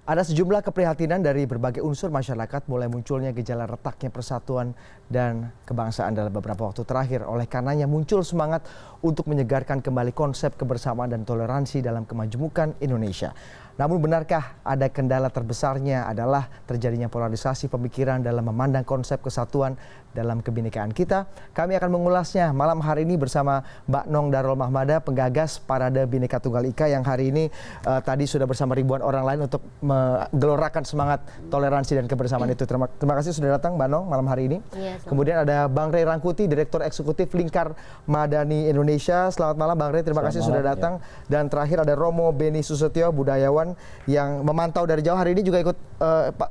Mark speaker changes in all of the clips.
Speaker 1: Ada sejumlah keprihatinan dari berbagai unsur masyarakat mulai munculnya gejala retaknya persatuan dan kebangsaan dalam beberapa waktu terakhir. Oleh karenanya muncul semangat untuk menyegarkan kembali konsep kebersamaan dan toleransi dalam kemajemukan Indonesia. Namun benarkah ada kendala terbesarnya adalah terjadinya polarisasi pemikiran dalam memandang konsep kesatuan dalam kebinekaan kita? Kami akan mengulasnya malam hari ini bersama Mbak Nong Darul Mahmada, penggagas Parade Bhinneka Tunggal Ika yang hari ini tadi sudah bersama ribuan orang lain untuk menggelorakan semangat toleransi dan kebersamaan itu. Terima kasih sudah datang Mbak Nong malam hari ini.
Speaker 2: Iya,
Speaker 1: kemudian ada Bang Ray Rangkuti, Direktur Eksekutif Lingkar Madani Indonesia. Selamat malam Bang Ray, terima kasih sudah datang. Dan terakhir ada Romo Beni Susetio, budayawan yang memantau dari jauh. Hari ini juga ikut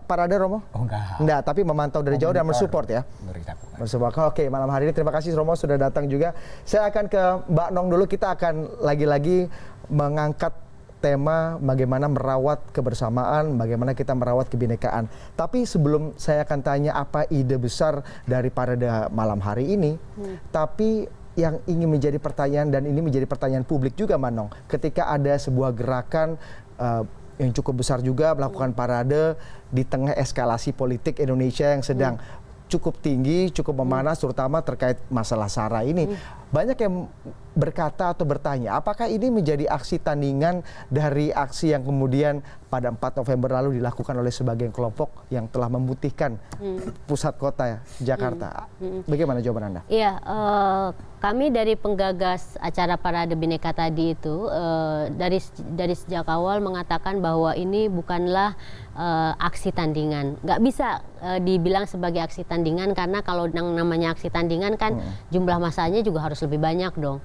Speaker 1: parade Romo?
Speaker 3: Oh enggak.
Speaker 1: Enggak, tapi memantau dari jauh dan mensupport ya. Mensupport. Oke, malam hari ini terima kasih Romo sudah datang juga. Saya akan ke Mbak Nong dulu. Kita akan lagi-lagi mengangkat tema bagaimana merawat kebersamaan, bagaimana kita merawat kebinekaan. Tapi sebelum saya akan tanya apa ide besar dari parade malam hari ini, tapi yang ingin menjadi pertanyaan dan ini menjadi pertanyaan publik juga Manong, ketika ada sebuah gerakan yang cukup besar juga melakukan parade di tengah eskalasi politik Indonesia yang sedang cukup tinggi, cukup memanas, terutama terkait masalah SARA ini. Banyak yang berkata atau bertanya, apakah ini menjadi aksi tandingan dari aksi yang kemudian pada 4 November lalu dilakukan oleh sebagian kelompok yang telah memutihkan pusat kota Jakarta. Bagaimana jawaban Anda?
Speaker 2: Iya, kami dari penggagas acara Parade Bhinneka tadi itu dari sejak awal mengatakan bahwa ini bukanlah aksi tandingan. Nggak bisa dibilang sebagai aksi tandingan karena kalau yang namanya aksi tandingan kan jumlah masanya juga harus lebih banyak dong.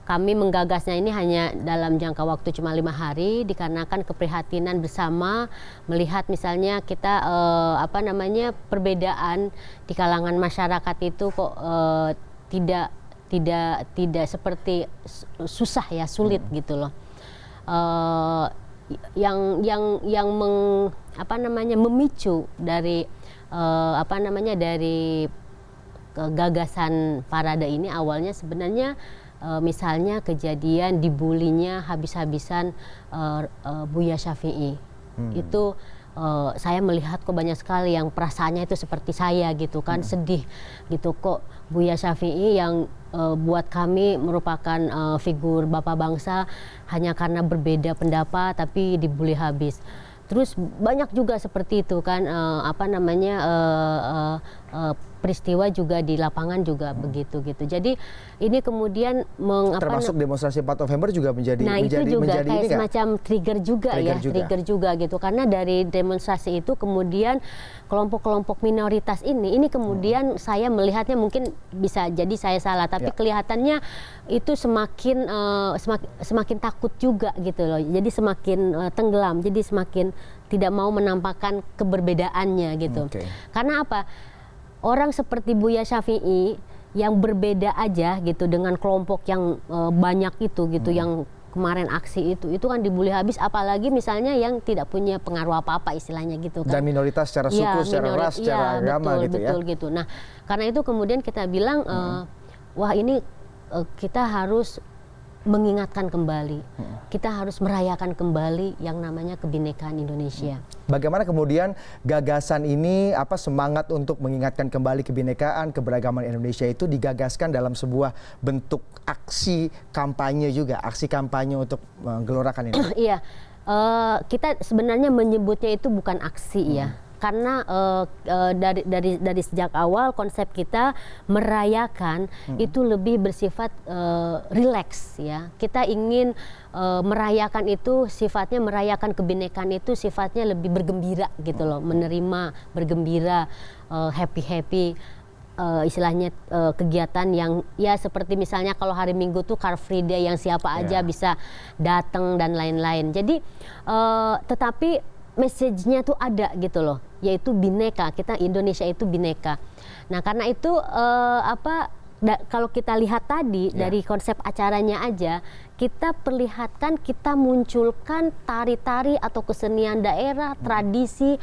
Speaker 2: Kami menggagasnya ini hanya dalam jangka waktu cuma 5 hari dikarenakan keprihatinan bersama melihat misalnya kita perbedaan di kalangan masyarakat itu kok tidak seperti susah ya, sulit gitu loh. Memicu dari dari gagasan parade ini awalnya sebenarnya misalnya kejadian dibulinya habis-habisan Buya Syafi'i. Itu saya melihat kok banyak sekali yang perasaannya itu seperti saya gitu kan, sedih gitu kok Buya Syafi'i yang buat kami merupakan figur bapak bangsa hanya karena berbeda pendapat tapi dibully habis. Terus banyak juga seperti itu kan peristiwa juga di lapangan juga begitu gitu. Jadi ini kemudian
Speaker 1: termasuk demonstrasi 4 November juga menjadi
Speaker 2: itu juga kayak
Speaker 1: ini
Speaker 2: semacam trigger juga gitu karena dari demonstrasi itu kemudian kelompok-kelompok minoritas ini kemudian saya melihatnya mungkin bisa jadi saya salah tapi kelihatannya itu semakin takut juga gitu loh. Jadi semakin tenggelam, jadi semakin tidak mau menampakkan keberbedaannya gitu. Karena apa? Orang seperti Buya Syafi'i yang berbeda aja gitu dengan kelompok yang banyak itu gitu yang kemarin aksi itu kan dibully habis, apalagi misalnya yang tidak punya pengaruh apa-apa istilahnya gitu kan.
Speaker 1: Dan minoritas secara suku, secara ras, secara agama
Speaker 2: betul gitu. Nah, karena itu kemudian kita bilang wah ini kita harus mengingatkan kembali. Kita harus merayakan kembali yang namanya kebinekaan Indonesia.
Speaker 1: Bagaimana kemudian gagasan ini, semangat untuk mengingatkan kembali kebinekaan, keberagaman Indonesia itu digagaskan dalam sebuah bentuk aksi kampanye juga, aksi kampanye untuk menggelorakan ini? Iya,
Speaker 2: kita sebenarnya menyebutnya itu bukan aksi ya. Karena dari sejak awal konsep kita merayakan itu lebih bersifat rileks ya. Kita ingin merayakan itu sifatnya merayakan kebinekaan itu sifatnya lebih bergembira gitu loh, menerima, bergembira, happy istilahnya kegiatan yang ya seperti misalnya kalau hari Minggu tuh Car Free Day yang siapa aja bisa datang dan lain-lain. Jadi tetapi message-nya tuh ada gitu loh, yaitu bineka. Kita Indonesia itu bineka. Nah karena itu kalau kita lihat tadi dari konsep acaranya aja, kita perlihatkan, kita munculkan tari-tari atau kesenian daerah, tradisi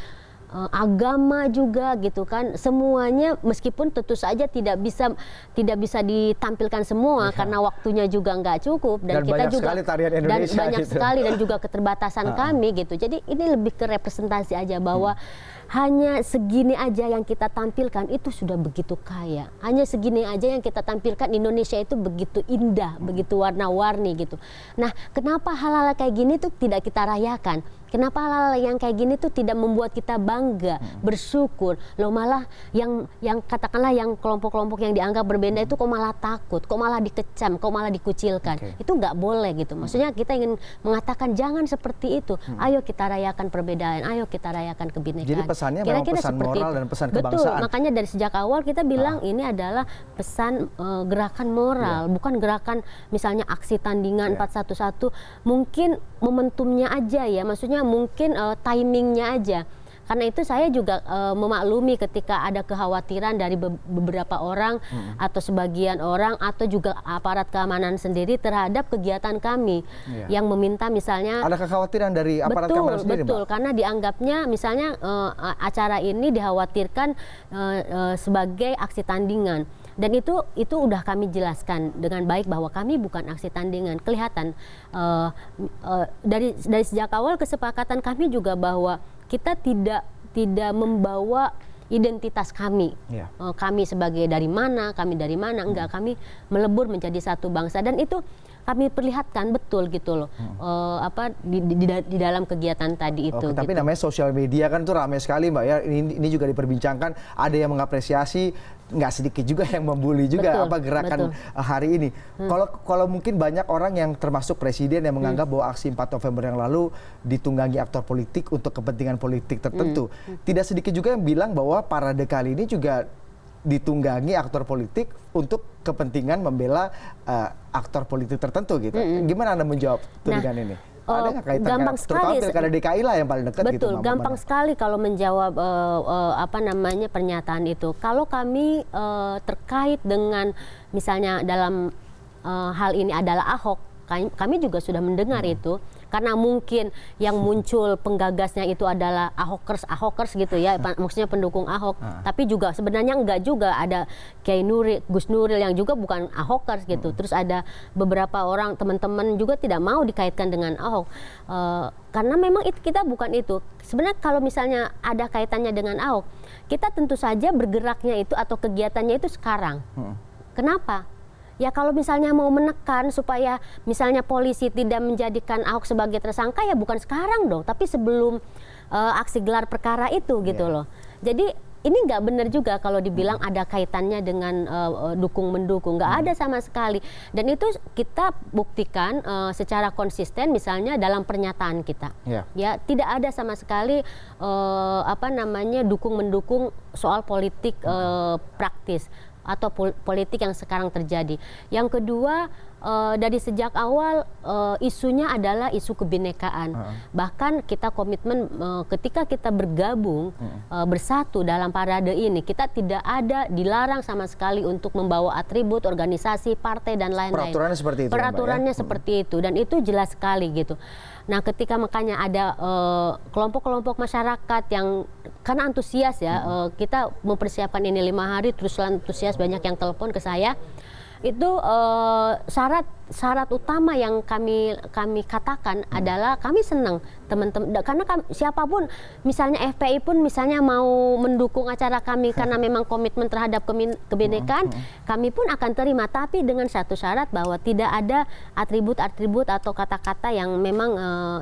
Speaker 2: agama juga gitu kan, semuanya meskipun tentu saja tidak bisa ditampilkan semua karena waktunya juga nggak cukup dan kita
Speaker 1: banyak
Speaker 2: juga
Speaker 1: sekali tarian Indonesia
Speaker 2: dan banyak
Speaker 1: gitu.
Speaker 2: sekali dan juga keterbatasan kami gitu. Jadi ini lebih ke representasi aja bahwa hanya segini aja yang kita tampilkan itu sudah begitu kaya. Hanya segini aja yang kita tampilkan, Indonesia itu begitu indah, begitu warna-warni gitu. Nah, kenapa hal-hal kayak gini tuh tidak kita rayakan? Kenapa hal-hal yang kayak gini tuh tidak membuat kita bangga, bersyukur? Loh malah yang katakanlah yang kelompok-kelompok yang dianggap berbeda itu kok malah takut, kok malah dikecam, kok malah dikucilkan. Itu nggak boleh gitu. Maksudnya kita ingin mengatakan jangan seperti itu. Ayo kita rayakan perbedaan, ayo kita rayakan kebinekaan.
Speaker 1: Jadi pesannya memang pesan moral dan pesan kebangsaan.
Speaker 2: Betul, makanya dari sejak awal kita bilang ini adalah pesan gerakan moral, bukan gerakan misalnya aksi tandingan 411. Mungkin momentumnya aja ya, maksudnya mungkin timingnya aja. Karena itu saya juga memaklumi ketika ada kekhawatiran dari beberapa orang atau sebagian orang atau juga aparat keamanan sendiri terhadap kegiatan kami yang meminta misalnya
Speaker 1: ada kekhawatiran dari aparat keamanan sendiri,
Speaker 2: betul, karena dianggapnya misalnya acara ini dikhawatirkan sebagai aksi tandingan. Dan itu udah kami jelaskan dengan baik bahwa kami bukan aksi tandingan. Kelihatan dari sejak awal kesepakatan kami juga bahwa kita tidak membawa identitas kami. Kami sebagai dari mana, enggak, kami melebur menjadi satu bangsa dan itu kami perlihatkan betul gitu loh di dalam kegiatan tadi itu.
Speaker 1: Tapi
Speaker 2: gitu.
Speaker 1: namanya sosial media kan tuh ramai sekali Mbak ya. Ini juga diperbincangkan. Ada yang mengapresiasi, nggak sedikit juga yang membuli juga gerakan hari ini. Kalau mungkin banyak orang yang termasuk presiden yang menganggap bahwa aksi 4 November yang lalu ditunggangi aktor politik untuk kepentingan politik tertentu. Tidak sedikit juga yang bilang bahwa parade kali ini juga ditunggangi aktor politik untuk kepentingan membela aktor politik tertentu gitu. Gimana Anda menjawab tudingan ini? Ada nggak kaitannya?
Speaker 2: Gampang sekali.
Speaker 1: Terutama pilkada DKI lah yang paling dekat gitu.
Speaker 2: Betul, gampang sekali kalau menjawab pernyataan itu. Kalau kami terkait dengan misalnya dalam hal ini adalah Ahok, kami juga sudah mendengar itu. Karena mungkin yang muncul penggagasnya itu adalah Ahokers gitu ya, maksudnya pendukung Ahok. Tapi juga sebenarnya enggak juga, ada Kiai Nuril, Gus Nuril yang juga bukan Ahokers gitu. Terus ada beberapa orang teman-teman juga tidak mau dikaitkan dengan Ahok. Karena memang kita bukan itu. Sebenarnya kalau misalnya ada kaitannya dengan Ahok, kita tentu saja bergeraknya itu atau kegiatannya itu sekarang. Kenapa? Ya kalau misalnya mau menekan supaya misalnya polisi tidak menjadikan Ahok sebagai tersangka ya bukan sekarang dong, tapi sebelum aksi gelar perkara itu gitu loh. Jadi ini nggak benar juga kalau dibilang ada kaitannya dengan dukung-mendukung, nggak ada sama sekali. Dan itu kita buktikan secara konsisten misalnya dalam pernyataan kita. Ya tidak ada sama sekali dukung-mendukung soal politik praktis atau politik yang sekarang terjadi. Yang kedua, dari sejak awal isunya adalah isu kebinekaan. Bahkan kita komitmen ketika kita bergabung bersatu dalam parade ini, kita tidak ada dilarang sama sekali untuk membawa atribut organisasi, partai dan lain-lain.
Speaker 1: Peraturannya seperti itu.
Speaker 2: Peraturannya seperti itu dan itu jelas sekali gitu. Nah, ketika makanya ada kelompok-kelompok masyarakat yang karena antusias ya, kita mempersiapkan ini 5 hari terus antusias, banyak yang telepon ke saya. Itu syarat utama yang kami katakan adalah kami senang teman-teman, karena siapapun misalnya FPI pun misalnya mau mendukung acara kami karena memang komitmen terhadap kebinekaan, kami pun akan terima, tapi dengan satu syarat bahwa tidak ada atribut-atribut atau kata-kata yang memang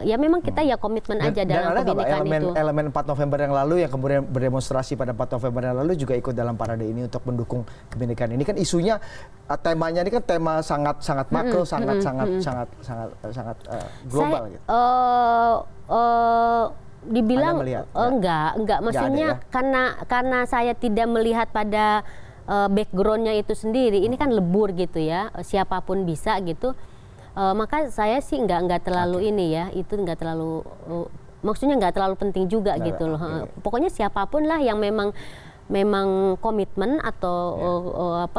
Speaker 2: memang kita ya komitmen aja dalam kebinekaan itu.
Speaker 1: Elemen 4 November yang lalu yang kemudian berdemonstrasi pada 4 November yang lalu juga ikut dalam parade ini untuk mendukung kebinekaan. Ini kan isunya, temanya ini kan tema sangat makro, sangat global gitu.
Speaker 2: Dibilang enggak maksudnya ya? karena saya tidak melihat pada backgroundnya itu sendiri, ini kan lebur gitu ya, siapapun bisa gitu, maka saya sih enggak terlalu ini ya, itu enggak terlalu maksudnya enggak terlalu penting juga gitu loh. Pokoknya siapapun lah yang memang memang komitmen atau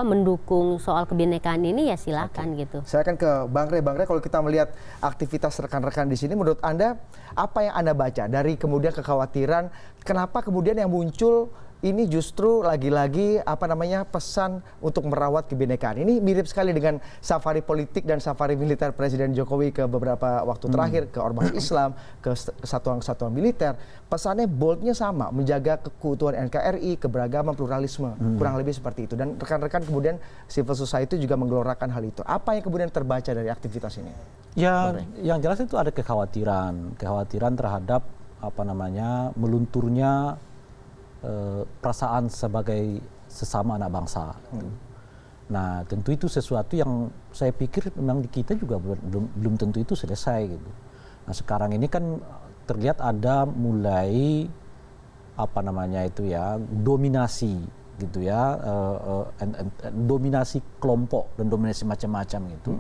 Speaker 2: mendukung soal kebinekaan ini ya silakan gitu.
Speaker 1: Saya akan ke Bang Rey. Bang Rey, kalau kita melihat aktivitas rekan-rekan di sini, menurut Anda apa yang Anda baca dari kemudian kekhawatiran kenapa kemudian yang muncul ini justru lagi-lagi pesan untuk merawat kebinekaan. Ini mirip sekali dengan safari politik dan safari militer Presiden Jokowi ke beberapa waktu terakhir, ke Ormas Islam, ke kesatuan-kesatuan militer. Pesannya boldnya sama, menjaga keutuhan NKRI, keberagaman, pluralisme, kurang lebih seperti itu. Dan rekan-rekan kemudian civil society juga menggelorakan hal itu. Apa yang kemudian terbaca dari aktivitas ini?
Speaker 3: Ya, yang jelas itu ada kekhawatiran terhadap melunturnya perasaan sebagai sesama anak bangsa. Nah, tentu itu sesuatu yang saya pikir memang di kita juga belum tentu itu selesai gitu. Nah, sekarang ini kan terlihat ada mulai dominasi gitu ya, dominasi kelompok dan dominasi macam-macam gitu.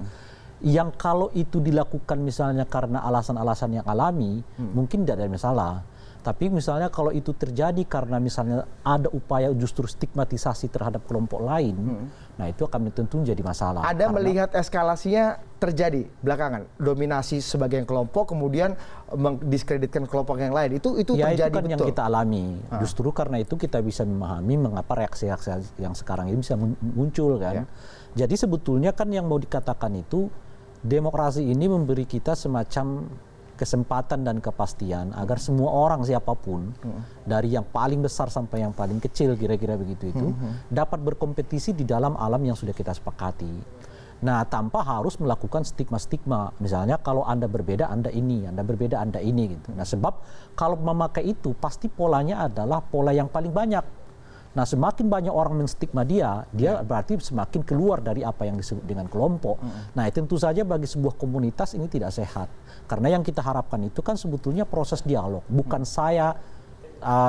Speaker 3: Yang kalau itu dilakukan misalnya karena alasan-alasan yang alami, mungkin tidak ada masalah. Tapi misalnya kalau itu terjadi karena misalnya ada upaya justru stigmatisasi terhadap kelompok lain, nah itu akan tentu menjadi masalah.
Speaker 1: Ada melihat eskalasinya terjadi belakangan, dominasi sebagian kelompok kemudian mendiskreditkan kelompok yang lain. Itu
Speaker 3: ya,
Speaker 1: terjadi
Speaker 3: itu kan
Speaker 1: betul.
Speaker 3: Yang kita alami. Justru karena itu kita bisa memahami mengapa reaksi-reaksi yang sekarang ini bisa muncul kan. Jadi sebetulnya kan yang mau dikatakan itu demokrasi ini memberi kita semacam kesempatan dan kepastian agar semua orang siapapun dari yang paling besar sampai yang paling kecil kira-kira begitu itu dapat berkompetisi di dalam alam yang sudah kita sepakati. Nah, tanpa harus melakukan stigma-stigma. Misalnya kalau Anda berbeda Anda ini, Anda berbeda Anda ini gitu. Nah, sebab kalau memakai itu pasti polanya adalah pola yang paling banyak. Nah, semakin banyak orang menstigma dia berarti semakin keluar dari apa yang disebut dengan kelompok. Nah, tentu saja bagi sebuah komunitas ini tidak sehat. Karena yang kita harapkan itu kan sebetulnya proses dialog. Bukan saya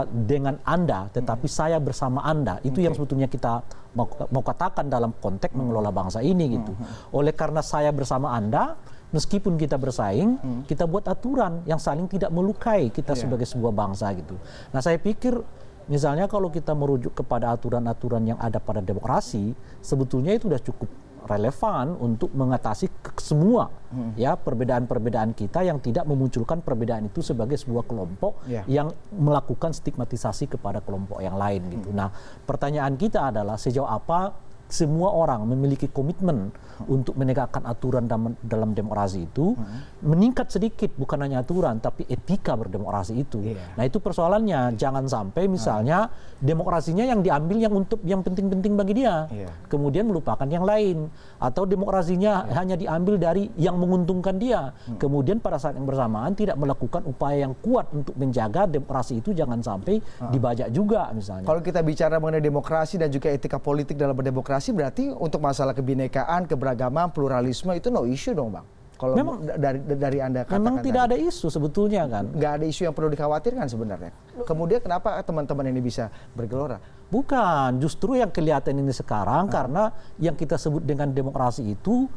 Speaker 3: dengan Anda, tetapi saya bersama Anda. Itu yang sebetulnya kita mau katakan dalam konteks mengelola bangsa ini gitu. Oleh karena saya bersama Anda, meskipun kita bersaing, kita buat aturan yang saling tidak melukai kita sebagai sebuah bangsa gitu. Nah, saya pikir misalnya kalau kita merujuk kepada aturan-aturan yang ada pada demokrasi, sebetulnya itu sudah cukup relevan untuk mengatasi semua ya perbedaan-perbedaan kita yang tidak memunculkan perbedaan itu sebagai sebuah kelompok yang melakukan stigmatisasi kepada kelompok yang lain gitu. Nah, pertanyaan kita adalah sejauh apa semua orang memiliki komitmen untuk menegakkan aturan dalam demokrasi itu meningkat sedikit, bukan hanya aturan tapi etika berdemokrasi itu. Nah, itu persoalannya, jangan sampai misalnya demokrasinya yang diambil yang penting-penting bagi dia, kemudian melupakan yang lain, atau demokrasinya hanya diambil dari yang menguntungkan dia, kemudian pada saat yang bersamaan tidak melakukan upaya yang kuat untuk menjaga demokrasi itu jangan sampai dibajak juga misalnya.
Speaker 1: Kalau kita bicara mengenai demokrasi dan juga etika politik dalam berdemokrasi, berarti untuk masalah kebinekaan, keberagaman, pluralisme itu no issue dong, Bang. Kalau memang dari Anda katakan
Speaker 3: memang tidak ada isu sebetulnya kan.
Speaker 1: Nggak ada isu yang perlu dikhawatirkan sebenarnya. Kemudian kenapa teman-teman ini bisa bergelora?
Speaker 3: Bukan, justru yang kelihatan ini sekarang karena yang kita sebut dengan demokrasi itu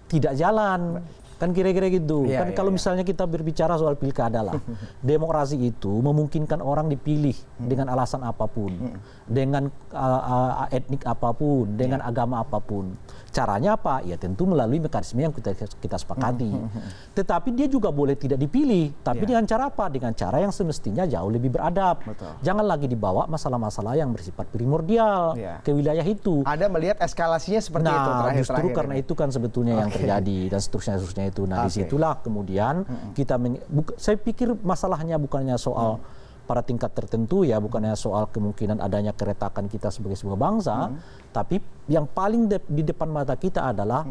Speaker 3: tidak jalan. Kan kira-kira gitu. Kalau misalnya kita berbicara soal pilkada lah. Demokrasi itu memungkinkan orang dipilih dengan alasan apapun. Dengan etnik apapun, dengan agama apapun. Caranya apa? Ya tentu melalui mekanisme yang kita sepakati. Tetapi dia juga boleh tidak dipilih. Tapi dengan cara apa? Dengan cara yang semestinya jauh lebih beradab. Jangan lagi dibawa masalah-masalah yang bersifat primordial ke wilayah itu.
Speaker 1: Ada melihat eskalasinya seperti itu terakhir-terakhir.
Speaker 3: Justru karena itu kan sebetulnya yang terjadi dan seterusnya itu. Nah, disitulah kemudian kita saya pikir masalahnya bukannya soal pada tingkat tertentu ya, bukannya soal kemungkinan adanya keretakan kita sebagai sebuah bangsa, tapi yang paling di depan mata kita adalah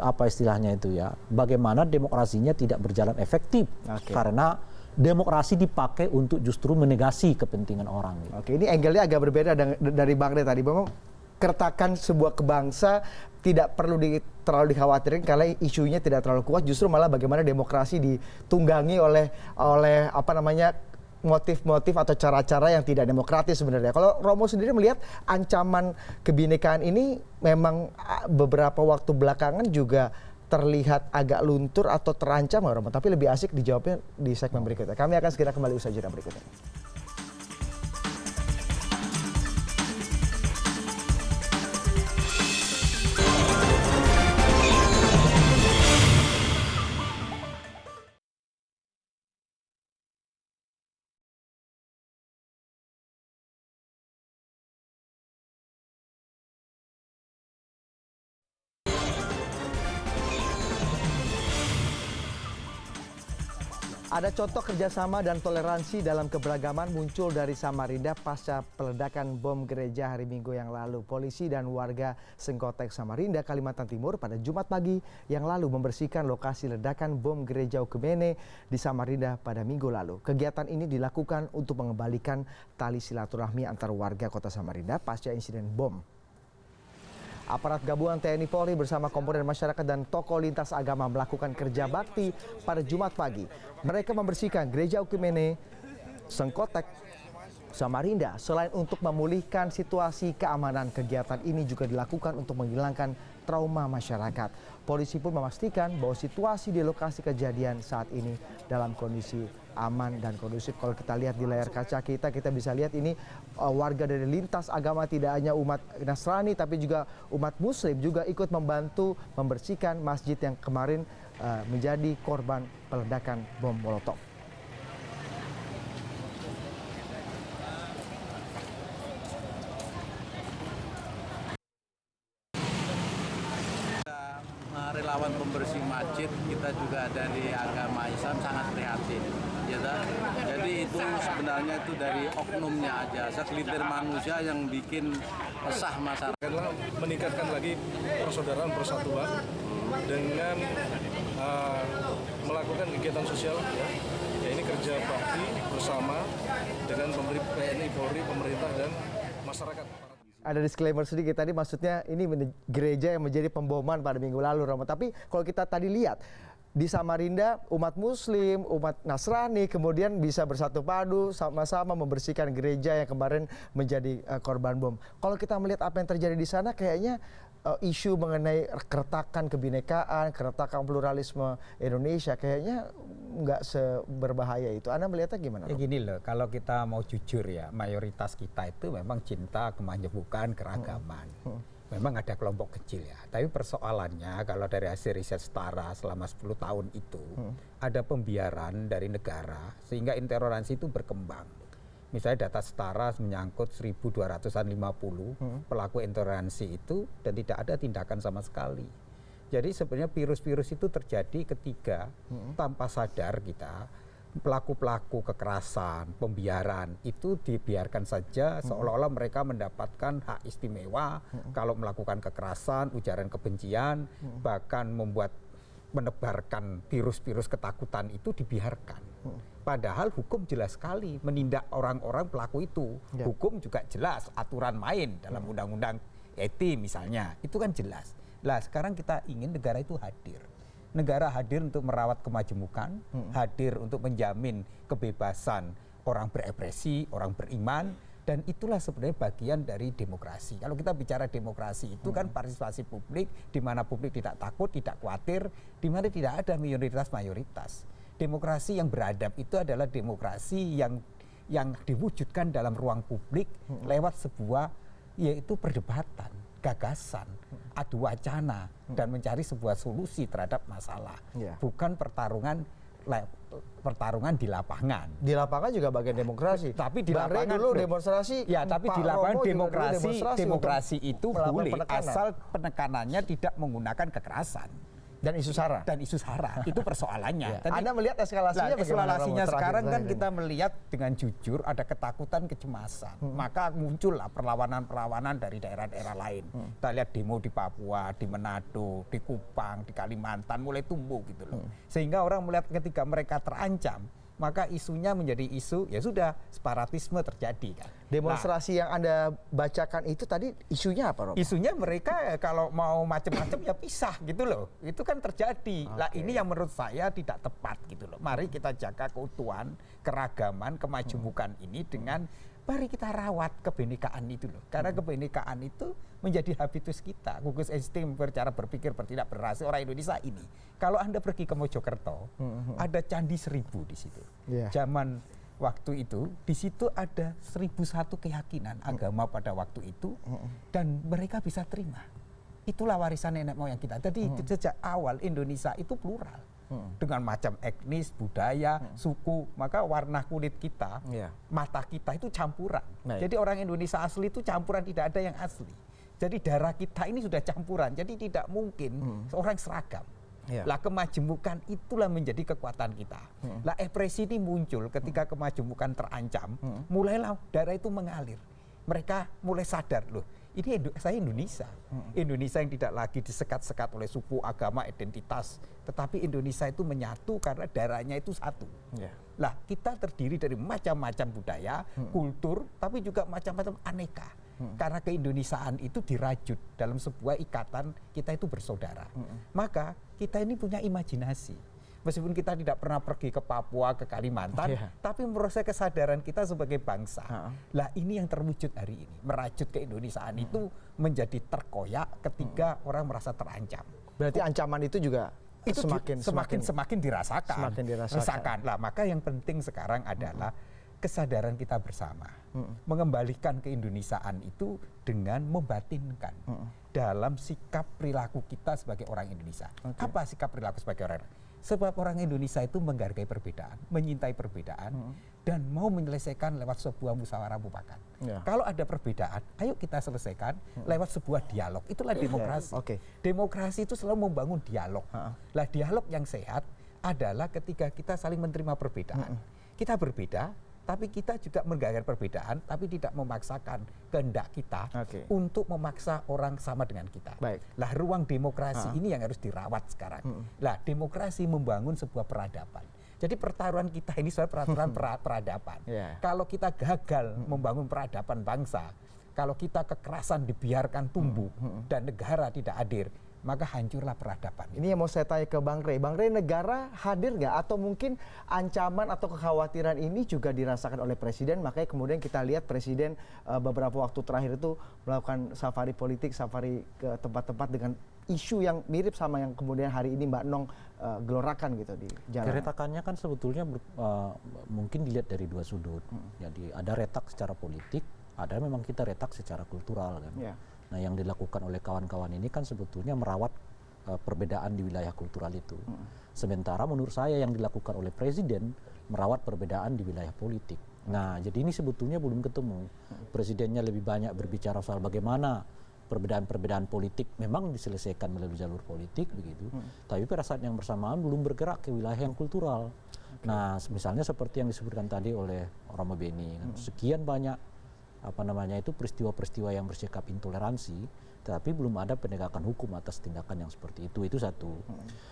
Speaker 3: apa istilahnya itu ya, bagaimana demokrasinya tidak berjalan efektif karena demokrasi dipakai untuk justru menegasi kepentingan orang. Gitu.
Speaker 1: Oke, ini angle-nya agak berbeda dari Bang Rey tadi. Memang keretakan sebuah kebangsa tidak perlu terlalu dikhawatirkan karena isunya tidak terlalu kuat, justru malah bagaimana demokrasi ditunggangi oleh motif-motif atau cara-cara yang tidak demokratis sebenarnya. Kalau Romo sendiri melihat ancaman kebinekaan ini memang beberapa waktu belakangan juga terlihat agak luntur atau terancam, Romo. Tapi lebih asik dijawabnya di segmen berikutnya. Kami akan segera kembali usai jeda berikutnya. Ada contoh kerjasama dan toleransi dalam keberagaman muncul dari Samarinda pasca peledakan bom gereja hari Minggu yang lalu. Polisi dan warga Sengkotek Samarinda, Kalimantan Timur pada Jumat pagi yang lalu membersihkan lokasi ledakan bom gereja Okumene di Samarinda pada Minggu lalu. Kegiatan ini dilakukan untuk mengembalikan tali silaturahmi antar warga kota Samarinda pasca insiden bom. Aparat gabungan TNI Polri bersama komponen masyarakat dan tokoh lintas agama melakukan kerja bakti pada Jumat pagi. Mereka membersihkan gereja Okumene Sengkotek Samarinda. Selain untuk memulihkan situasi keamanan, kegiatan ini juga dilakukan untuk menghilangkan trauma masyarakat. Polisi pun memastikan bahwa situasi di lokasi kejadian saat ini dalam kondisi aman dan kondusif. Kalau kita lihat di layar kaca kita bisa lihat ini warga dari lintas agama, tidak hanya umat Nasrani tapi juga umat Muslim juga ikut membantu membersihkan masjid yang kemarin menjadi korban peledakan bom Molotov.
Speaker 4: Relawan pembersih masjid kita juga dari agama Islam sangat prihatin, ya. Jadi itu sebenarnya itu dari oknumnya aja, segelintir manusia yang bikin resah masyarakat.
Speaker 5: Meningkatkan lagi persaudaraan persatuan dengan melakukan kegiatan sosial, ya ini kerja bakti bersama dengan TNI, Polri, pemerintah dan masyarakat.
Speaker 1: Ada disclaimer sedikit tadi, maksudnya ini gereja yang menjadi pemboman pada minggu lalu, Romo. Tapi kalau kita tadi lihat di Samarinda, umat Muslim, umat Nasrani kemudian bisa bersatu padu sama-sama membersihkan gereja yang kemarin menjadi korban bom. Kalau kita melihat apa yang terjadi di sana, kayaknya isu mengenai keretakan kebinekaan, keretakan pluralisme Indonesia kayaknya nggak seberbahaya itu. Anda melihatnya gimana?
Speaker 6: Ya gini loh, kalau kita mau jujur ya, mayoritas kita itu memang cinta kemajemukan, keragaman. Memang ada kelompok kecil ya. Tapi persoalannya kalau dari hasil riset Setara selama 10 tahun itu ada pembiaran dari negara sehingga intoleransi itu berkembang. Misalnya data Setara menyangkut 1.250 pelaku intoleransi itu dan tidak ada tindakan sama sekali. Jadi sebenarnya virus-virus itu terjadi ketika tanpa sadar kita pelaku-pelaku kekerasan, pembiaran itu dibiarkan saja seolah-olah mereka mendapatkan hak istimewa kalau melakukan kekerasan, ujaran kebencian, bahkan menebarkan virus-virus ketakutan itu dibiarkan. Padahal hukum jelas sekali menindak orang-orang pelaku itu. Hukum juga jelas, aturan main dalam undang-undang ITE misalnya, itu kan jelas. Lah sekarang kita ingin negara itu hadir. Negara hadir untuk merawat kemajemukan, hadir untuk menjamin kebebasan orang berekspresi, orang beriman, dan itulah sebenarnya bagian dari demokrasi. Kalau kita bicara demokrasi itu kan partisipasi publik, di mana publik tidak takut, tidak khawatir, di mana tidak ada mayoritas-mayoritas. Demokrasi yang beradab itu adalah demokrasi yang diwujudkan dalam ruang publik lewat sebuah yaitu perdebatan, gagasan, adu wacana, dan mencari sebuah solusi terhadap masalah. Bukan pertarungan di lapangan.
Speaker 1: Di lapangan juga bagian demokrasi.
Speaker 6: Tapi di lapangan
Speaker 1: dulu demonstrasi.
Speaker 6: Ya, tapi di lapangan demokrasi itu boleh asal penekanannya tidak menggunakan kekerasan.
Speaker 1: Dan isu sara.
Speaker 6: Itu persoalannya.
Speaker 1: Tadi, Anda melihat eskalasinya bagaimana?
Speaker 6: Eskalasinya sekarang kan kita melihat dengan jujur ada ketakutan, kecemasan. Maka muncullah perlawanan-perlawanan dari daerah-daerah lain. Kita lihat demo di Papua, di Manado, di Kupang, di Kalimantan mulai tumbuh gitu loh. Sehingga orang melihat ketika mereka terancam, maka isunya menjadi isu, ya sudah, separatisme terjadi kan.
Speaker 1: Demonstrasi yang Anda bacakan itu tadi isunya apa, Rob?
Speaker 6: Isunya mereka kalau mau macam-macam ya pisah gitu loh. Itu kan terjadi. Lah ini yang menurut saya tidak tepat gitu loh. Mari kita jaga keutuhan, keragaman, kemajemukan ini dengan mari kita rawat kebenekaan itu loh. Karena kebenekaan itu menjadi habitus kita. Gugus insting cara berpikir, bertindak, berrasa orang Indonesia ini. Kalau Anda pergi ke Mojokerto, ada Candi 1000 di situ. Zaman waktu itu, di situ ada 1001 keyakinan agama pada waktu itu, dan mereka bisa terima. Itulah warisan nenek moyang kita. Jadi sejak awal Indonesia itu plural. Dengan macam etnis, budaya, suku, maka warna kulit kita, mata kita itu campuran. Jadi orang Indonesia asli itu campuran, tidak ada yang asli. Jadi darah kita ini sudah campuran, jadi tidak mungkin seorang seragam. Lah kemajemukan itulah menjadi kekuatan kita. Lah ekspresi ini muncul ketika kemajemukan terancam, mulailah darah itu mengalir. Mereka mulai sadar, loh, ini saya Indonesia. Indonesia yang tidak lagi disekat-sekat oleh suku, agama, identitas, tetapi Indonesia itu menyatu karena darahnya itu satu. Lah kita terdiri dari macam-macam budaya, kultur, tapi juga macam-macam aneka. Karena keindonesiaan itu dirajut dalam sebuah ikatan, kita itu bersaudara. Maka kita ini punya imajinasi. Meskipun kita tidak pernah pergi ke Papua, ke Kalimantan, tapi proses kesadaran kita sebagai bangsa. Lah ini yang terwujud hari ini. Merajut keindonesiaan itu menjadi terkoyak ketika orang merasa terancam.
Speaker 1: Berarti ancaman itu juga
Speaker 6: itu semakin dirasakan.
Speaker 1: Semakin dirasakan.
Speaker 6: Lah maka yang penting sekarang adalah kesadaran kita bersama, mengembalikan keindonesiaan itu dengan membatinkan dalam sikap perilaku kita sebagai orang Indonesia. Apa sikap perilaku sebagai orang Indonesia? Sebab orang Indonesia itu menghargai perbedaan, menyintai perbedaan, dan mau menyelesaikan lewat sebuah musyawarah mufakat. Kalau ada perbedaan, ayo kita selesaikan lewat sebuah dialog. Itulah demokrasi. Demokrasi itu selalu membangun dialog. Lah dialog yang sehat adalah ketika kita saling menerima perbedaan. Kita berbeda, tapi kita juga menghargai perbedaan, tapi tidak memaksakan kehendak kita untuk memaksa orang sama dengan kita. Lah ruang demokrasi ini yang harus dirawat sekarang. Lah demokrasi membangun sebuah peradaban. Jadi pertaruhan kita ini sebenarnya peraturan peradaban. Kalau kita gagal membangun peradaban bangsa, kalau kita kekerasan dibiarkan tumbuh dan negara tidak hadir, maka hancurlah peradaban.
Speaker 1: Ini yang mau saya tanya ke Bang Rey. Bang Rey, negara hadir nggak? Atau mungkin ancaman atau kekhawatiran ini juga dirasakan oleh Presiden, makanya kemudian kita lihat Presiden beberapa waktu terakhir itu melakukan safari politik, safari ke tempat-tempat dengan isu yang mirip sama yang kemudian hari ini Mbak Nong gelorakan gitu di jalan.
Speaker 3: Keretakannya kan sebetulnya mungkin dilihat dari dua sudut. Jadi ada retak secara politik, ada memang kita retak secara kultural kan. Nah yang dilakukan oleh kawan-kawan ini kan sebetulnya merawat perbedaan di wilayah kultural itu. Sementara menurut saya yang dilakukan oleh Presiden merawat perbedaan di wilayah politik. Nah jadi ini sebetulnya belum ketemu. Presidennya lebih banyak berbicara soal bagaimana perbedaan-perbedaan politik memang diselesaikan melalui jalur politik begitu. Tapi pada saat yang bersamaan belum bergerak ke wilayah yang kultural. Nah misalnya seperti yang disebutkan tadi oleh Romo Beni, sekian banyak itu peristiwa-peristiwa yang bersikap intoleransi, tapi belum ada penegakan hukum atas tindakan yang seperti itu satu.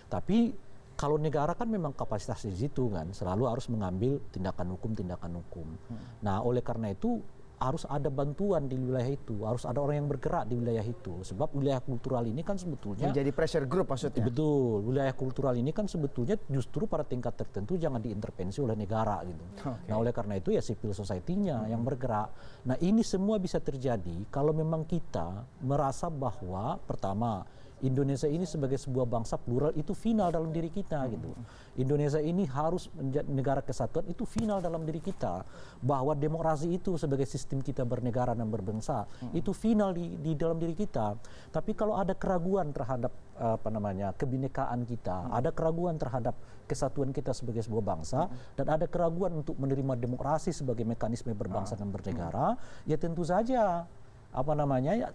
Speaker 3: Tapi kalau negara kan memang kapasitas di situ kan, selalu harus mengambil tindakan hukum. Nah oleh karena itu harus ada bantuan di wilayah itu, harus ada orang yang bergerak di wilayah itu. Sebab wilayah kultural ini kan sebetulnya
Speaker 1: menjadi pressure group maksudnya.
Speaker 3: Betul, wilayah kultural ini kan sebetulnya justru pada tingkat tertentu jangan diintervensi oleh negara gitu. Nah oleh karena itu ya civil society-nya yang bergerak. Nah ini semua bisa terjadi kalau memang kita merasa bahwa pertama Indonesia ini sebagai sebuah bangsa plural itu final dalam diri kita gitu. Indonesia ini harus menjadi negara kesatuan itu final dalam diri kita. Bahwa demokrasi itu sebagai sistem kita bernegara dan berbangsa itu final di dalam diri kita. Tapi kalau ada keraguan terhadap kebinekaan kita, ada keraguan terhadap kesatuan kita sebagai sebuah bangsa dan ada keraguan untuk menerima demokrasi sebagai mekanisme berbangsa dan bernegara, ya tentu saja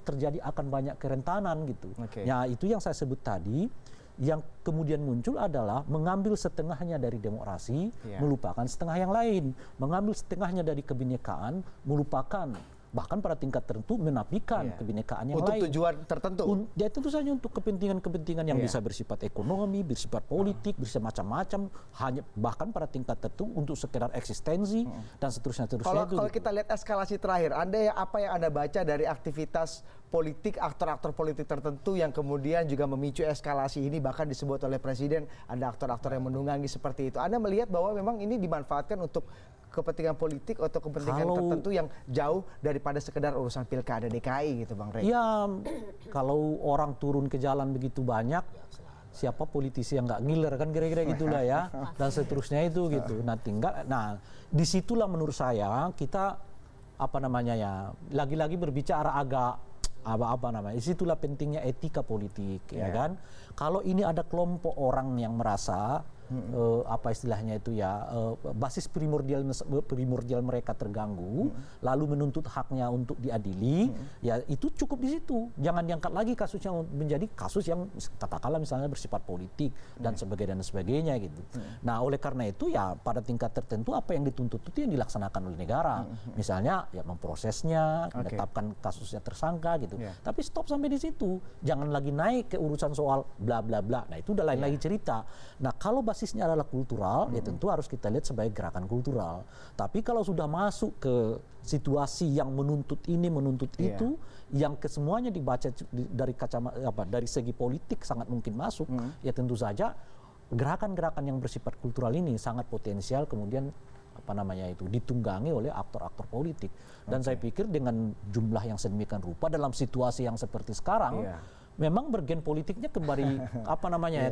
Speaker 3: terjadi akan banyak kerentanan gitu. Ya itu yang saya sebut tadi, yang kemudian muncul adalah mengambil setengahnya dari demokrasi, melupakan setengah yang lain, mengambil setengahnya dari kebinekaan, melupakan bahkan pada tingkat tertentu menafikan kebinekaan yang
Speaker 1: untuk
Speaker 3: lain.
Speaker 1: Untuk tujuan tertentu?
Speaker 3: Ya tentu saja untuk kepentingan-kepentingan yang bisa bersifat ekonomi, bersifat politik, bisa macam-macam, hanya bahkan pada tingkat tertentu untuk sekedar eksistensi dan seterusnya.
Speaker 1: Kalau kita lihat eskalasi terakhir, apa yang Anda baca dari aktivitas politik, aktor-aktor politik tertentu yang kemudian juga memicu eskalasi ini, bahkan disebut oleh Presiden ada aktor-aktor yang menunggangi seperti itu. Anda melihat bahwa memang ini dimanfaatkan untuk kepentingan politik atau kepentingan tertentu yang jauh daripada sekedar urusan pilkada DKI gitu Bang Rey? Ya
Speaker 3: kalau orang turun ke jalan begitu banyak, siapa politisi yang nggak ngiler kan kira-kira gitulah ya, dan seterusnya itu gitu. Nah disitulah menurut saya kita lagi-lagi berbicara agak disitulah pentingnya etika politik ya kan. Kalau ini ada kelompok orang yang merasa apa istilahnya itu ya, basis primordial mereka terganggu, lalu menuntut haknya untuk diadili, ya itu cukup di situ. Jangan diangkat lagi kasus yang menjadi kasus yang katakanlah misalnya bersifat politik dan sebagainya gitu. Nah, oleh karena itu ya pada tingkat tertentu apa yang dituntut itu yang dilaksanakan oleh negara. Misalnya ya memprosesnya, menetapkan kasusnya tersangka gitu. Tapi stop sampai di situ. Jangan lagi naik ke urusan soal bla bla bla. Nah, itu udah lain lagi cerita. Nah, kalau basisnya adalah kultural, ya tentu harus kita lihat sebagai gerakan kultural. Tapi kalau sudah masuk ke situasi yang menuntut ini, menuntut itu, yang kesemuanya dibaca dari kacamata dari segi politik sangat mungkin masuk, ya tentu saja gerakan-gerakan yang bersifat kultural ini sangat potensial kemudian ditunggangi oleh aktor-aktor politik. Dan saya pikir dengan jumlah yang sedemikian rupa dalam situasi yang seperti sekarang, memang bergen politiknya kembali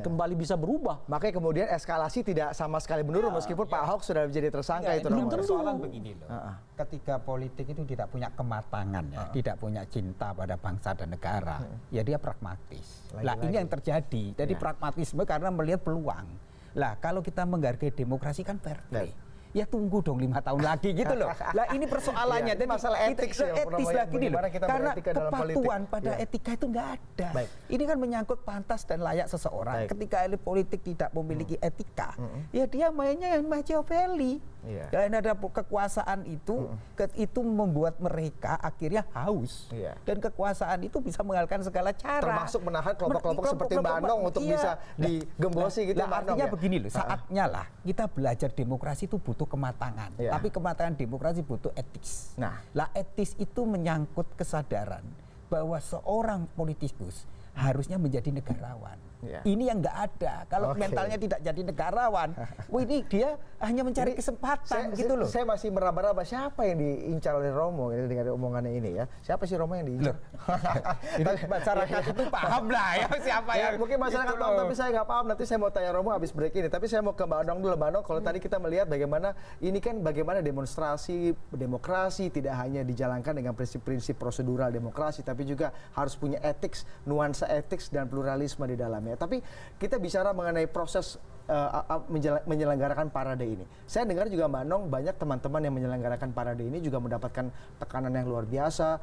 Speaker 3: kembali bisa berubah.
Speaker 1: Makanya kemudian eskalasi tidak sama sekali menurun meskipun Pak Ahok sudah menjadi tersangka itu.
Speaker 6: Persoalan begini loh. Ketika politik itu tidak punya kematangan tidak punya cinta pada bangsa dan negara, ya dia pragmatis. Ini yang terjadi. Jadi pragmatisme karena melihat peluang. Lah kalau kita menghargai demokrasi kan fair play. Ya tunggu dong 5 tahun lagi gitu loh. Lah ini persoalannya. Jadi
Speaker 1: masalah etis
Speaker 6: lagi nih loh. Karena kepatuhan pada
Speaker 1: politik.
Speaker 6: etika itu nggak ada. Ini kan menyangkut pantas dan layak seseorang. Ketika elit politik tidak memiliki etika, ya dia mainnya yang Machiavelli. Dan ada kekuasaan itu membuat mereka akhirnya haus. Dan kekuasaan itu bisa mengalahkan segala cara.
Speaker 1: Termasuk menahan kelompok-kelompok seperti Mbak Anong untuk bisa digembosi gitu.
Speaker 6: Artinya begini loh, saatnya lah kita belajar demokrasi itu butuh kematangan. Tapi kematangan demokrasi butuh etis. Lah etis itu menyangkut kesadaran bahwa seorang politikus harusnya menjadi negarawan. Ini yang nggak ada. Kalau mentalnya tidak jadi negarawan, ini dia hanya mencari kesempatan gitu loh.
Speaker 1: Saya masih meraba-raba siapa yang diincar oleh Romo dengan omongannya ini ya. Siapa sih Romo yang diincar?
Speaker 6: Masyarakat itu paham lah ya siapa yang.
Speaker 1: Mungkin masyarakat paham tapi saya nggak paham. Nanti saya mau tanya Romo habis break ini. Tapi saya mau ke Mbak Anong dulu. Mbak Anong, kalau tadi kita melihat bagaimana ini kan bagaimana demonstrasi demokrasi tidak hanya dijalankan dengan prinsip-prinsip prosedural demokrasi, tapi juga harus punya etik, nuansa etik dan pluralisme di dalamnya. Tapi kita bicara mengenai proses menyelenggarakan parade ini. Saya dengar juga Mbak Anong banyak teman-teman yang menyelenggarakan parade ini juga mendapatkan tekanan yang luar biasa,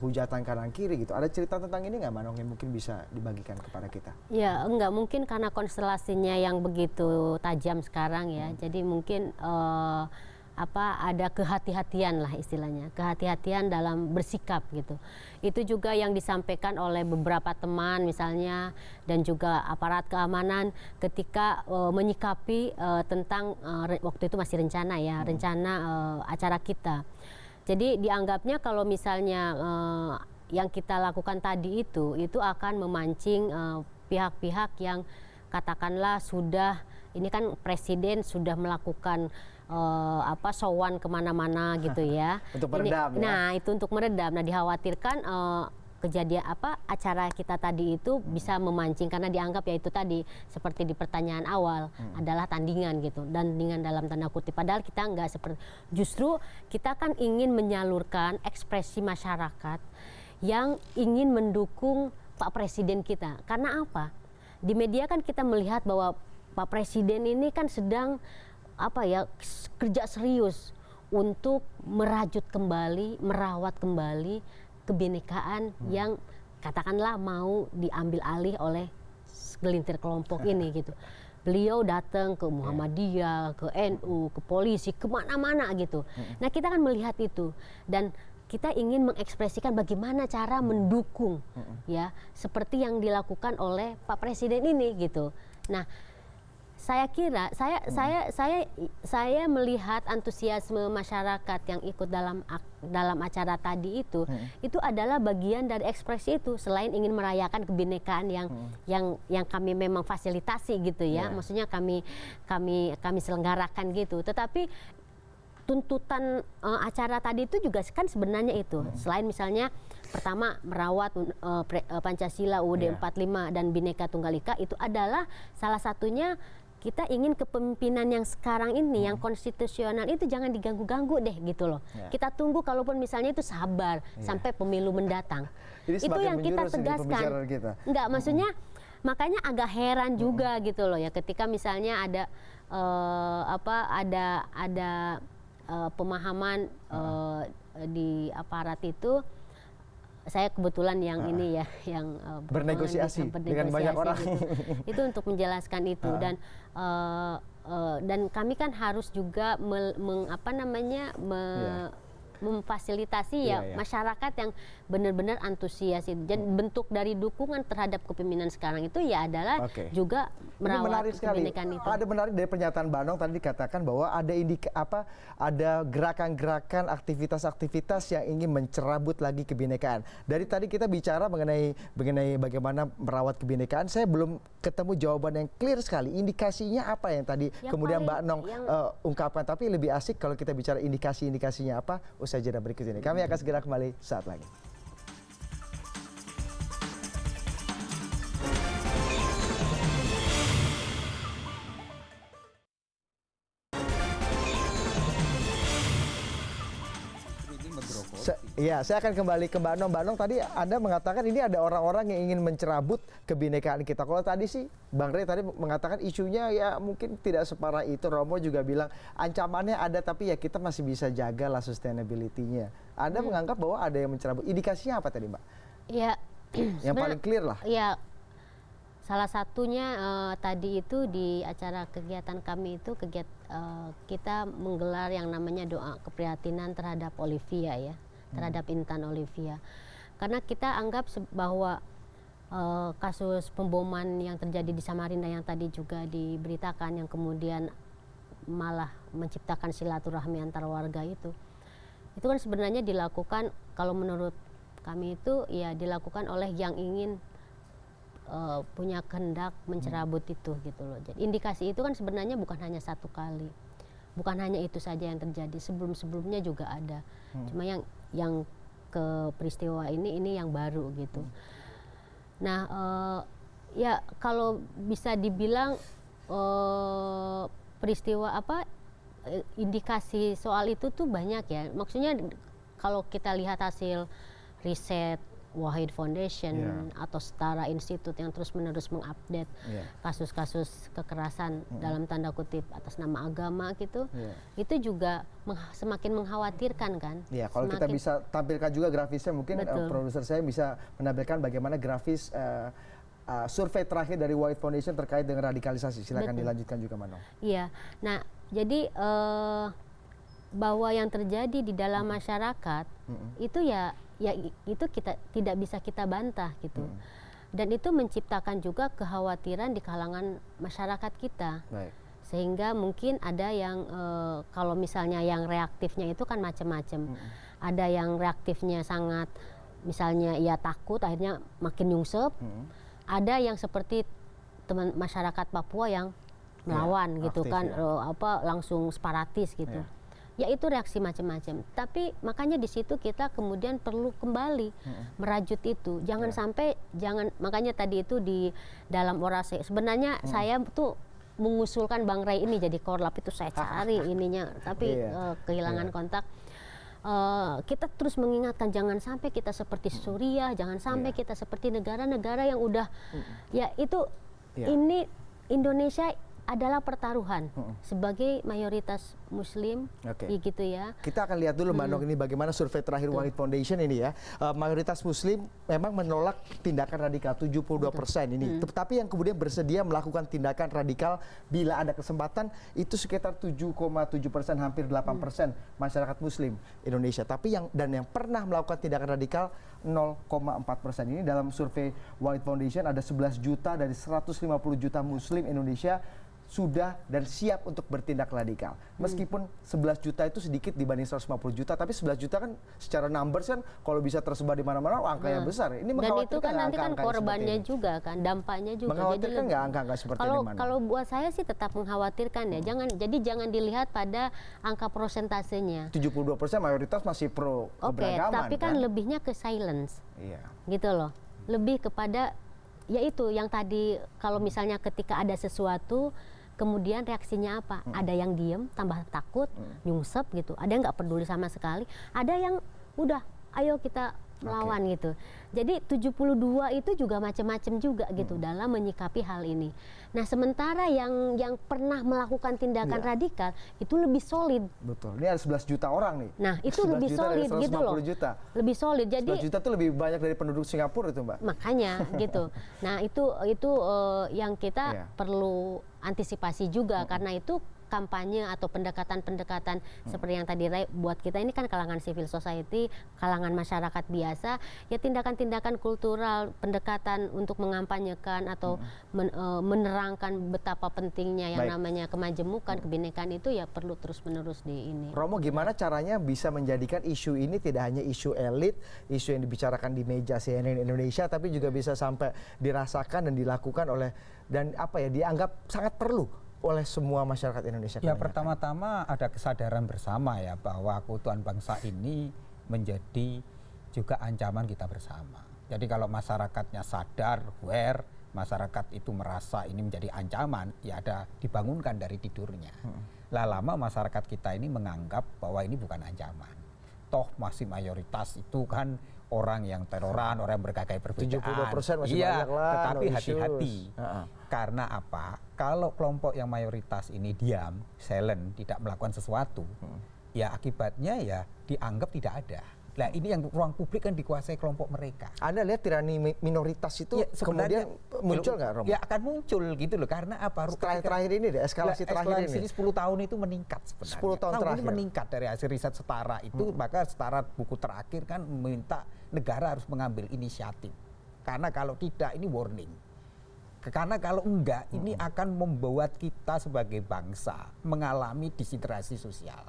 Speaker 1: hujatan kanan kiri gitu. Ada cerita tentang ini nggak Mbak Anong yang mungkin bisa dibagikan kepada kita?
Speaker 2: Ya enggak mungkin karena konstelasinya yang begitu tajam sekarang ya. Jadi mungkin ada kehati-hatian lah istilahnya, kehati-hatian dalam bersikap gitu. Itu juga yang disampaikan oleh beberapa teman misalnya dan juga aparat keamanan ketika menyikapi tentang waktu itu masih rencana acara kita. Jadi dianggapnya kalau misalnya yang kita lakukan tadi itu akan memancing pihak-pihak yang katakanlah ini kan presiden sudah melakukan sowan kemana-mana gitu ya.
Speaker 1: Untuk meredam.
Speaker 2: Nah itu untuk meredam. Nah dikhawatirkan kejadian acara kita tadi itu bisa memancing karena dianggap ya itu tadi seperti di pertanyaan awal adalah tandingan gitu, tandingan dalam tanda kutip. Padahal kita nggak seperti, justru kita kan ingin menyalurkan ekspresi masyarakat yang ingin mendukung Pak Presiden kita. Karena apa? Di media kan kita melihat bahwa Pak Presiden ini kan sedang kerja serius untuk merajut kembali, merawat kembali kebinekaan yang katakanlah mau diambil alih oleh segelintir kelompok ini gitu. Beliau datang ke Muhammadiyah, ke NU, ke polisi, kemana-mana gitu. Nah kita kan melihat itu dan kita ingin mengekspresikan bagaimana cara mendukung ya seperti yang dilakukan oleh Pak Presiden ini gitu. Nah saya kira saya melihat antusiasme masyarakat yang ikut dalam acara tadi itu adalah bagian dari ekspresi itu, selain ingin merayakan kebinekaan yang kami memang fasilitasi gitu ya. Maksudnya kami selenggarakan gitu. Tetapi tuntutan acara tadi itu juga kan sebenarnya itu selain misalnya pertama merawat Pancasila UUD 45 dan Bhinneka Tunggal Ika, itu adalah salah satunya kita ingin kepemimpinan yang sekarang ini yang konstitusional itu jangan diganggu-ganggu deh gitu loh. Kita tunggu kalaupun misalnya itu sabar sampai pemilu mendatang.
Speaker 1: Jadi
Speaker 2: itu yang kita tegaskan. Enggak, maksudnya makanya agak heran juga gitu loh ya ketika misalnya ada pemahaman di aparat itu. Saya kebetulan yang ini ya, yang
Speaker 1: bernegosiasi dengan banyak orang.
Speaker 2: Gitu. Itu untuk menjelaskan itu dan kami kan harus juga memfasilitasi masyarakat yang benar-benar antusias itu. Dan bentuk dari dukungan terhadap kepemimpinan sekarang itu ya adalah juga merawat kebinekaan itu.
Speaker 1: Ada menarik dari pernyataan Mbak Nong tadi dikatakan bahwa ada gerakan-gerakan aktivitas-aktivitas yang ingin mencerabut lagi kebinekaan. Dari tadi kita bicara mengenai bagaimana merawat kebinekaan, saya belum ketemu jawaban yang clear sekali. Indikasinya apa yang tadi kemudian Mbak Nong ungkapkan, tapi lebih asik kalau kita bicara indikasi-indikasinya apa. Usai jeda berikut ini. Kami akan segera kembali saat lagi. Saya akan kembali ke Mbak Nong. Mbak Nong, tadi Anda mengatakan ini ada orang-orang yang ingin mencerabut kebinekaan kita. Kalau tadi sih Bang Rey tadi mengatakan isunya ya mungkin tidak separah itu. Romo juga bilang ancamannya ada tapi ya kita masih bisa jaga lah sustainability-nya. Anda menganggap bahwa ada yang mencerabut. Indikasinya apa tadi, Mbak?
Speaker 2: Ya,
Speaker 1: yang paling clear lah.
Speaker 2: Ya, salah satunya tadi itu di acara kegiatan kami itu kita menggelar yang namanya doa keprihatinan terhadap Olivia ya, terhadap Intan Olivia. Karena kita anggap bahwa kasus pemboman yang terjadi di Samarinda yang tadi juga diberitakan yang kemudian malah menciptakan silaturahmi antar warga itu kan sebenarnya dilakukan kalau menurut kami itu ya dilakukan oleh yang ingin punya kehendak mencerabut itu gitu loh. Jadi indikasi itu kan sebenarnya bukan hanya satu kali, bukan hanya itu saja yang terjadi, sebelumnya juga ada. Cuma yang ke peristiwa ini yang baru gitu. Nah ya kalau bisa dibilang peristiwa indikasi soal itu tuh banyak ya. Maksudnya kalau kita lihat hasil riset Wahid Foundation atau Setara Institute yang terus-menerus mengupdate kasus-kasus kekerasan dalam tanda kutip atas nama agama gitu, itu juga semakin mengkhawatirkan kan.
Speaker 1: Iya, kalau kita bisa tampilkan juga grafisnya, mungkin produser saya bisa menampilkan bagaimana grafis survei terakhir dari Wahid Foundation terkait dengan radikalisasi. Silakan dilanjutkan juga, Manong.
Speaker 2: Iya, nah jadi bahwa yang terjadi di dalam masyarakat itu ya itu kita tidak bisa kita bantah gitu. Dan itu menciptakan juga kekhawatiran di kalangan masyarakat kita. Baik. Sehingga mungkin ada yang kalau misalnya yang reaktifnya itu kan macam-macam. Ada yang reaktifnya sangat misalnya ya takut akhirnya makin nyungsep. Ada yang seperti teman masyarakat Papua yang melawan gitu kan langsung separatis gitu. Ya itu reaksi macam-macam. Tapi makanya di situ kita kemudian perlu kembali merajut itu. Jangan sampai makanya tadi itu di dalam orasi sebenarnya saya tuh mengusulkan Bang Ray ini jadi korlap itu saya cari ininya tapi kehilangan kontak. Kita terus mengingatkan jangan sampai kita seperti Suriah, jangan sampai kita seperti negara-negara yang udah ya itu ini Indonesia adalah pertaruhan sebagai mayoritas Muslim, gitu ya.
Speaker 1: Kita akan lihat dulu Mbak Nong ini bagaimana survei terakhir Wahid Foundation ini ya. Mayoritas Muslim memang menolak tindakan radikal 72% ini. Tetapi yang kemudian bersedia melakukan tindakan radikal bila ada kesempatan itu sekitar 7,7%, hampir 8% masyarakat Muslim Indonesia. Tapi yang pernah melakukan tindakan radikal 0,4%. Ini dalam survei Wahid Foundation ada 11 juta dari 150 juta Muslim Indonesia sudah dan siap untuk bertindak radikal. Meskipun 11 juta itu sedikit dibanding 150 juta, tapi 11 juta kan secara numbers kan kalau bisa tersebar di mana-mana angka yang besar. Ini
Speaker 2: dan itu kan nanti kan korbannya juga kan, dampaknya juga.
Speaker 1: Mengkhawatirkan nggak angka-angka seperti ini?
Speaker 2: Kalau buat saya sih tetap mengkhawatirkan ya. Jangan dilihat pada angka prosentasenya.
Speaker 1: 72% mayoritas masih pro keberagaman.
Speaker 2: Tapi kan lebihnya ke silence.
Speaker 1: Iya.
Speaker 2: Gitu loh. Lebih kepada yaitu yang tadi kalau misalnya ketika ada sesuatu kemudian reaksinya apa? Ada yang diem, tambah takut, nyungsep gitu. Ada yang nggak peduli sama sekali. Ada yang udah, ayo kita melawan gitu. Jadi 72 itu juga macam-macam juga gitu dalam menyikapi hal ini. Nah, sementara yang pernah melakukan tindakan radikal itu lebih solid.
Speaker 1: Betul. Ini ada 11 juta orang nih.
Speaker 2: Nah, itu lebih solid gitu loh.
Speaker 1: Juta.
Speaker 2: Lebih solid. Jadi
Speaker 1: 11 juta itu lebih banyak dari penduduk Singapura itu, Mbak.
Speaker 2: Makanya gitu. Nah, itu yang kita perlu antisipasi juga karena itu kampanye atau pendekatan-pendekatan seperti yang tadi Ray buat kita ini kan kalangan civil society, kalangan masyarakat biasa, ya tindakan-tindakan kultural, pendekatan untuk mengampanyekan atau menerangkan betapa pentingnya yang namanya kemajemukan, kebinekaan itu ya perlu terus-menerus di ini.
Speaker 1: Romo, gimana caranya bisa menjadikan isu ini tidak hanya isu elit, isu yang dibicarakan di meja CNN Indonesia, tapi juga bisa sampai dirasakan dan dilakukan oleh dan dianggap sangat perlu oleh semua masyarakat Indonesia?
Speaker 6: Ya, pertama-tama ada kesadaran bersama ya bahwa keutuhan bangsa ini menjadi juga ancaman kita bersama. Jadi kalau masyarakatnya sadar, aware, masyarakat itu merasa ini menjadi ancaman, ya ada dibangunkan dari tidurnya. Lama masyarakat kita ini menganggap bahwa ini bukan ancaman. Toh masih mayoritas itu kan orang yang teroran, orang yang berbagai perbedaan.
Speaker 1: 72% masih banyak lah.
Speaker 6: Tetapi hati-hati. Karena apa? Kalau kelompok yang mayoritas ini diam, silent, tidak melakukan sesuatu, ya akibatnya ya dianggap tidak ada. Nah, ini yang ruang publik kan dikuasai kelompok mereka.
Speaker 1: Anda lihat tirani minoritas itu ya, kemudian muncul nggak, Romo?
Speaker 6: Ya akan muncul gitu loh. Karena apa?
Speaker 1: Terakhir ini deh, eskalasi terakhir ini.
Speaker 6: 10 tahun itu meningkat sebenarnya.
Speaker 1: 10 tahun terakhir.
Speaker 6: Ini meningkat dari hasil riset Setara itu, maka Setara buku terakhir kan meminta negara harus mengambil inisiatif. Karena kalau tidak ini warning. Karena kalau enggak ini akan membuat kita sebagai bangsa mengalami disintegrasi sosial.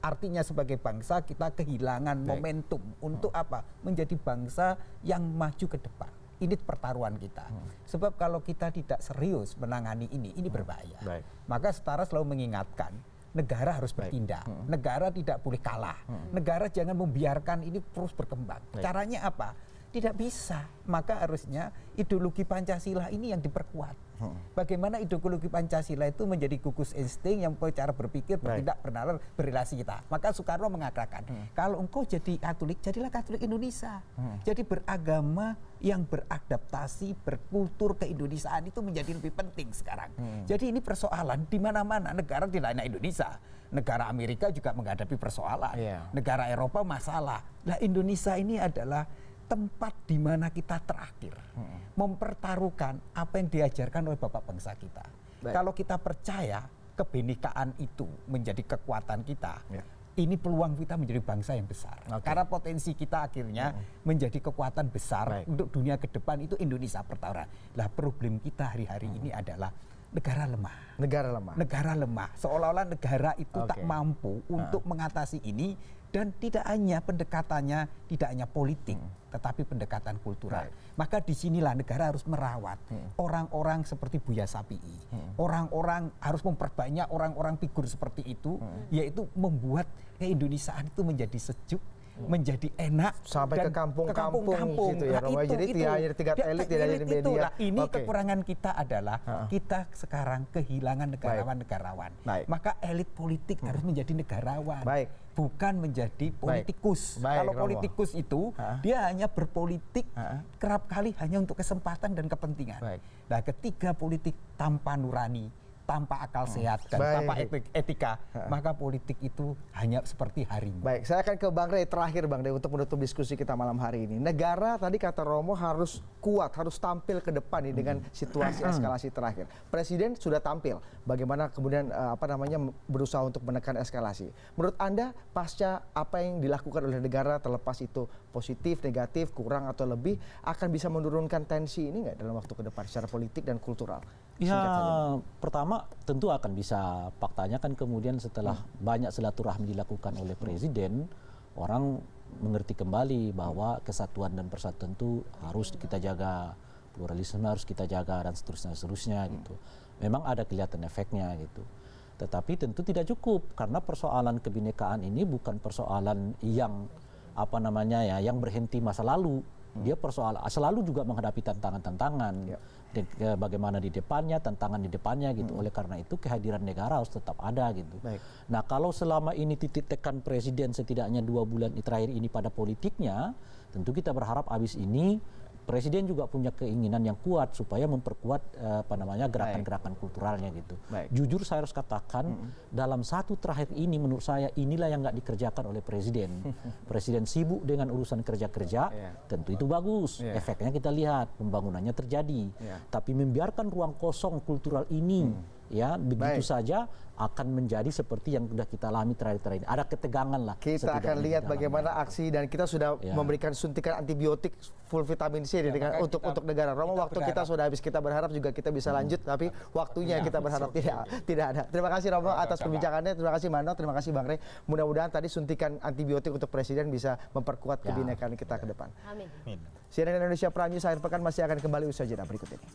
Speaker 6: Artinya sebagai bangsa kita kehilangan momentum untuk apa? Menjadi bangsa yang maju ke depan. Ini pertaruhan kita. Sebab kalau kita tidak serius menangani ini berbahaya. Maka Setara selalu mengingatkan, negara harus bertindak. Negara tidak boleh kalah. Negara jangan membiarkan ini terus berkembang. Caranya apa? Tidak bisa. Maka harusnya ideologi Pancasila ini yang diperkuat. Bagaimana ideologi Pancasila itu menjadi gugus insting yang cara berpikir, bertindak, bernalar, berrelasi kita. Maka Soekarno mengatakan, kalau engkau jadi Katolik, jadilah Katolik Indonesia. Jadi beragama yang beradaptasi, berkultur keindonesiaan itu menjadi lebih penting sekarang. Jadi ini persoalan di mana-mana. Negara tidak hanya Indonesia. Negara Amerika juga menghadapi persoalan. Negara Eropa masalah. Nah, Indonesia ini adalah tempat di mana kita terakhir mempertaruhkan apa yang diajarkan oleh bapak bangsa kita. Kalau kita percaya kebinekaan itu menjadi kekuatan kita, ini peluang kita menjadi bangsa yang besar. Karena potensi kita akhirnya menjadi kekuatan besar untuk dunia ke depan itu Indonesia pertaruhan. Lah problem kita hari-hari ini adalah negara lemah. Negara lemah. Seolah-olah negara itu tak mampu untuk mengatasi ini. Dan tidak hanya pendekatannya, tidak hanya politik, tetapi pendekatan kultural. Maka disinilah negara harus merawat orang-orang seperti Buya Shafi'i. Orang-orang harus memperbanyak orang-orang figur seperti itu, yaitu membuat keindonesiaan itu menjadi sejuk, menjadi enak
Speaker 1: sampai ke kampung-kampung gitu ya.
Speaker 6: Nah,
Speaker 1: jadi tidak hanya tingkat elit, tidak hanya di media.
Speaker 6: Nah, ini kekurangan kita adalah kita sekarang kehilangan negarawan-negarawan. Maka elit politik harus menjadi negarawan. Bukan menjadi politikus. Kalau politikus itu dia hanya berpolitik kerap kali hanya untuk kesempatan dan kepentingan. Nah, ketika politik tanpa nurani, tanpa akal sehat dan tanpa etika, maka politik itu hanya seperti harimau.
Speaker 1: Baik, saya akan ke Bang Rey terakhir, Bang Rey, untuk menutup diskusi kita malam hari ini. Negara tadi kata Romo harus kuat, harus tampil ke depan nih dengan situasi eskalasi terakhir. Presiden sudah tampil, bagaimana kemudian berusaha untuk menekan eskalasi. Menurut Anda pasca apa yang dilakukan oleh negara, terlepas itu positif, negatif, kurang atau lebih, akan bisa menurunkan tensi ini nggak dalam waktu ke depan secara politik dan kultural?
Speaker 3: Ya, pertama tentu akan bisa. Faktanya kan kemudian setelah banyak silaturahmi dilakukan oleh Presiden, orang mengerti kembali bahwa kesatuan dan persatuan itu harus kita jaga, pluralisme harus kita jaga dan seterusnya gitu. Memang ada kelihatan efeknya gitu. Tetapi tentu tidak cukup karena persoalan kebinekaan ini bukan persoalan yang yang berhenti masa lalu. Dia persoalan selalu juga menghadapi tantangan-tantangan. Bagaimana di depannya, tantangan di depannya gitu. Oleh karena itu kehadiran negara harus tetap ada gitu. Nah, kalau selama ini titik tekan Presiden setidaknya 2 bulan terakhir ini pada politiknya, Tentu kita berharap abis ini Presiden juga punya keinginan yang kuat supaya memperkuat gerakan-gerakan kulturalnya gitu. Jujur saya harus katakan dalam satu terakhir ini menurut saya inilah yang nggak dikerjakan oleh Presiden. Presiden sibuk dengan urusan kerja-kerja, tentu itu bagus. Efeknya kita lihat pembangunannya terjadi. Tapi membiarkan ruang kosong kultural ini ya begitu saja akan menjadi seperti yang sudah kita alami terakhir-terakhir ini. Ada ketegangan lah.
Speaker 1: Kita akan lihat bagaimana aksi dan kita sudah memberikan suntikan antibiotik full vitamin C untuk negara. Romo, waktu kita sudah habis. Kita berharap juga kita bisa lanjut, tapi waktunya kita berharap tidak ada. Terima kasih Romo atas perbincangannya. Terima kasih Mano, terima kasih Bang Rey. Mudah-mudahan tadi suntikan antibiotik untuk Presiden bisa memperkuat kebinekaan kita ke depan.
Speaker 2: Amin.
Speaker 1: CNN Indonesia Prime News akhir pekan masih akan kembali usaha jeda berikut ini.